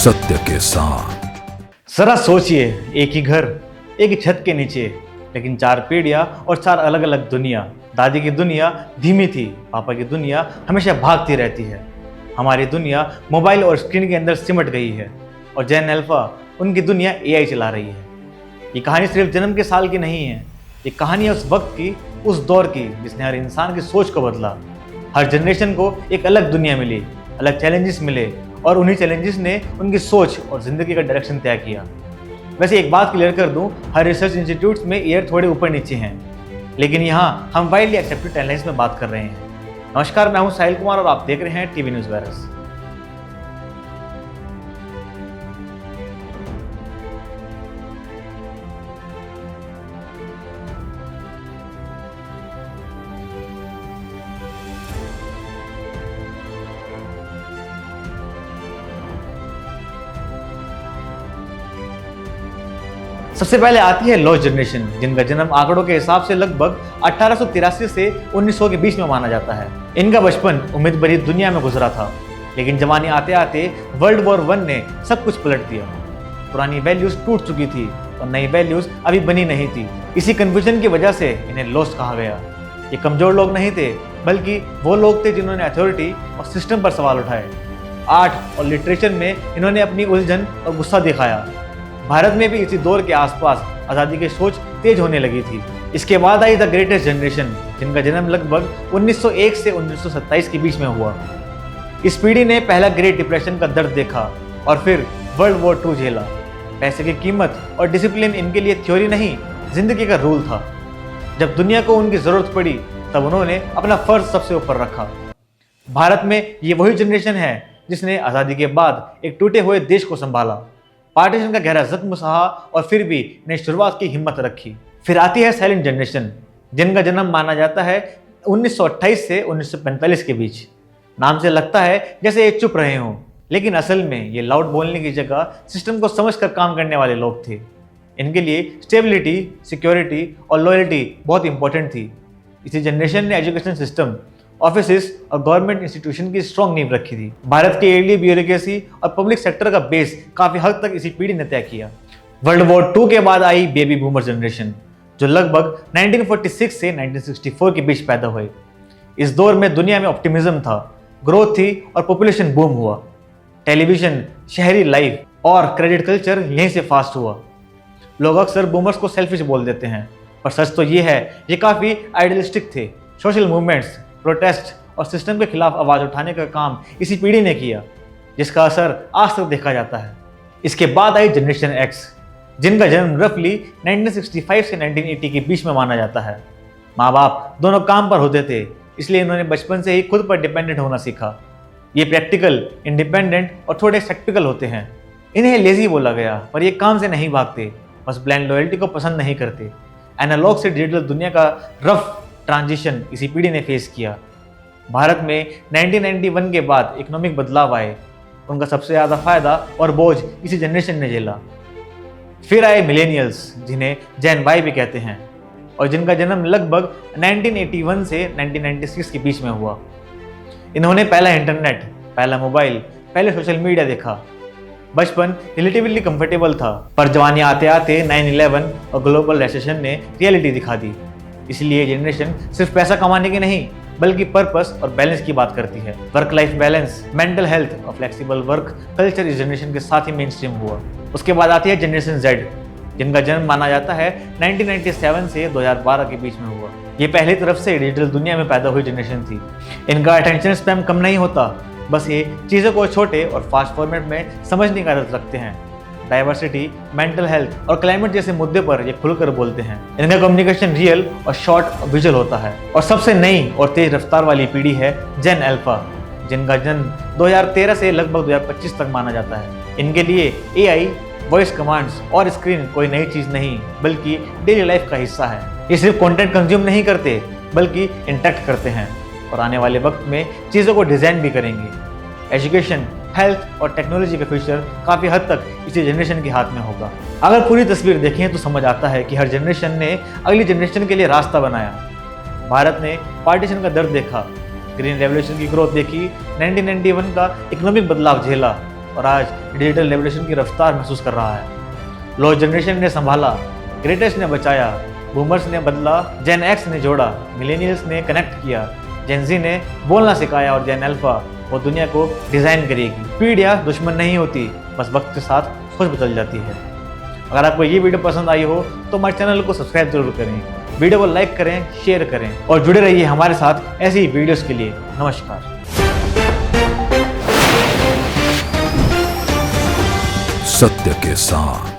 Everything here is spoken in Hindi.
सत्य के साथ। जरा सोचिए, एक ही घर, एक ही छत के नीचे, लेकिन 4 पीढ़ियां और 4 अलग अलग दुनिया। दादी की दुनिया धीमी थी, पापा की दुनिया हमेशा भागती रहती है। हमारी दुनिया मोबाइल और स्क्रीन के अंदर सिमट गई है और जेन अल्फा उनकी दुनिया एआई चला रही है। ये कहानी सिर्फ जन्म के साल की नहीं है, ये कहानी है उस वक्त की, उस दौर की जिसने हर इंसान की सोच को बदला। हर जनरेशन को एक अलग दुनिया मिली, अलग चैलेंजेस मिले और उन्हीं चैलेंजेस ने उनकी सोच और जिंदगी का डायरेक्शन तय किया। वैसे एक बात क्लियर कर दूं, हर रिसर्च इंस्टीट्यूट्स में ईयर थोड़े ऊपर नीचे हैं, लेकिन यहाँ हम वाइडली एक्सेप्टेड टाइमलाइंस में बात कर रहे हैं। नमस्कार, मैं हूं साहिल कुमार और आप देख रहे हैं टीवी न्यूज़ वायरस। सबसे पहले आती है लॉस्ट जनरेशन, जिनका जन्म आंकड़ों के हिसाब से लगभग 1883 से 1900 के बीच में माना जाता है। इनका बचपन उम्मीद भरी दुनिया में गुजरा था, लेकिन जवानी आते आते वर्ल्ड वॉर 1 ने सब कुछ पलट दिया। पुरानी वैल्यूज टूट चुकी थी और नई वैल्यूज अभी बनी नहीं थी। इसी कंफ्यूजन की वजह से इन्हें लॉस्ट कहा गया। ये कमजोर लोग नहीं थे, बल्कि वो लोग थे जिन्होंने अथॉरिटी और सिस्टम पर सवाल उठाए। आर्ट और लिटरेचर में इन्होंने अपनी उलझन और गुस्सा दिखाया। भारत में भी इसी दौर के आसपास आज़ादी की सोच तेज होने लगी थी। इसके बाद आई द ग्रेटेस्ट जनरेशन, जिनका जन्म लगभग 1901 से 1927 के बीच में हुआ। इस पीढ़ी ने पहला ग्रेट डिप्रेशन का दर्द देखा और फिर वर्ल्ड वॉर 2 झेला। पैसे की कीमत और डिसिप्लिन इनके लिए थ्योरी नहीं, जिंदगी का रूल था। जब दुनिया को उनकी जरूरत पड़ी, तब उन्होंने अपना फर्ज सबसे ऊपर रखा। भारत में ये वही जनरेशन है जिसने आज़ादी के बाद एक टूटे हुए देश को संभाला, पार्टीशन का गहरा जख्म सहा और फिर भी ने शुरुआत की हिम्मत रखी। फिर आती है साइलेंट जनरेशन, जिनका जन्म माना जाता है 1928 से 1945 के बीच। नाम से लगता है जैसे ये चुप रहे हों, लेकिन असल में ये लाउड बोलने की जगह सिस्टम को समझकर काम करने वाले लोग थे। इनके लिए स्टेबिलिटी, सिक्योरिटी और लॉयल्टी बहुत इंपॉर्टेंट थी। इसी जनरेशन ने एजुकेशन सिस्टम, ऑफिसेस और गवर्नमेंट इंस्टीट्यूशन की स्ट्रॉन्ग नींव रखी थी। भारत के एर्ली ब्यूरोक्रेसी और पब्लिक सेक्टर का बेस काफी हद तक इसी पीढ़ी ने तय किया। वर्ल्ड वॉर 2 के बाद आई बेबी बूमर जनरेशन, जो लगभग 1946 से 1964 के बीच पैदा हुए। इस दौर में दुनिया में ऑप्टिमिज्म था, ग्रोथ थी और पॉपुलेशन बूम हुआ। टेलीविजन, शहरी लाइफ और क्रेडिट कल्चर यहीं से फास्ट हुआ। लोग अक्सर बूमर्स को सेल्फिश बोल देते हैं, पर सच तो ये है, ये काफी आइडियलिस्टिक थे। सोशल मूवमेंट्स, प्रोटेस्ट और सिस्टम के खिलाफ आवाज उठाने का काम इसी पीढ़ी ने किया, जिसका असर आज तक देखा जाता है। इसके बाद आई जनरेशन एक्स, जिनका जन्म रफली 1965 से 1980 के बीच में माना जाता है। माँ बाप दोनों काम पर होते थे, इसलिए इन्होंने बचपन से ही खुद पर डिपेंडेंट होना सीखा। ये प्रैक्टिकल, इंडिपेंडेंट और थोड़े स्पेक्टिकल होते हैं। इन्हें लेजी बोला गया, पर ये काम से नहीं भागते, बस ब्लैंड लॉयल्टी को पसंद नहीं करते। एनालॉग से डिजिटल दुनिया का रफ ट्रांजिशन इसी पीढ़ी ने फेस किया। भारत में 1991 के बाद इकोनॉमिक बदलाव आए, उनका सबसे ज़्यादा फायदा और बोझ इसी जनरेशन ने झेला। फिर आए मिलेनियल्स, जिन्हें जेन वाई भी कहते हैं और जिनका जन्म लगभग 1981 से 1996 के बीच में हुआ। इन्होंने पहला इंटरनेट, पहला मोबाइल, पहले सोशल मीडिया देखा। बचपन रिलेटिवली कंफर्टेबल था, पर जवानी आते आते 9/11 और ग्लोबल रिसेशन ने रियलिटी दिखा दी। इसलिए जनरेशन सिर्फ पैसा कमाने की नहीं, बल्कि पर्पस और बैलेंस की बात करती है। Work life balance, mental health और फ्लेक्सिबल वर्क कल्चर इस जनरेशन के साथ ही मेन स्ट्रीम हुआ। उसके बाद आती है जनरेशन जेड, जिनका जन्म माना जाता है 1997 से 2012 के बीच में हुआ। ये पहली तरफ से डिजिटल दुनिया में पैदा हुई जनरेशन थी। इनका अटेंशन स्पैम कम नहीं होता, बस ये चीज़ों को छोटे और फास्ट फॉर्मेट में समझने की आदत रखते हैं। डाइवर्सिटी, मेंटल हेल्थ और क्लाइमेट जैसे मुद्दे पर ये खुलकर बोलते हैं। इनका कम्युनिकेशन रियल और शॉर्ट और विजुअल होता है। और सबसे नई और तेज रफ्तार वाली पीढ़ी है जेन अल्फा, जिनका जन्म 2013 से लगभग 2025 तक माना जाता है। इनके लिए एआई, वॉइस कमांड्स और स्क्रीन कोई नई चीज़ नहीं, बल्कि डेली लाइफ का हिस्सा है। ये सिर्फ कंटेंट कंज्यूम नहीं करते, बल्कि इंटरेक्ट करते हैं और आने वाले वक्त में चीज़ों को डिज़ाइन भी करेंगे। एजुकेशन, हेल्थ और टेक्नोलॉजी का फ्यूचर काफ़ी हद तक इसी जनरेशन के हाथ में होगा। अगर पूरी तस्वीर देखें तो समझ आता है कि हर जनरेशन ने अगली जनरेशन के लिए रास्ता बनाया। भारत ने पार्टीशन का दर्द देखा, ग्रीन रेवोल्यूशन की ग्रोथ देखी, 1991 का इकोनॉमिक बदलाव झेला और आज डिजिटल रेवोल्यूशन की रफ्तार महसूस कर रहा है। लॉस्ट जनरेशन ने संभाला, ग्रेटेस्ट ने बचाया, बूमर्स ने बदला, जेन एक्स ने जोड़ा, मिलेनियल्स ने कनेक्ट किया, जेन जी ने बोलना सिखाया और जेन अल्फा वो दुनिया को डिज़ाइन करेगी। पीढ़ियाँ दुश्मन नहीं होती, बस वक्त के साथ खुद बदल जाती है। अगर आपको ये वीडियो पसंद आई हो तो हमारे चैनल को सब्सक्राइब जरूर करें, वीडियो को लाइक करें, शेयर करें और जुड़े रहिए हमारे साथ ऐसी ही वीडियोस के लिए। नमस्कार। सत्य के साथ।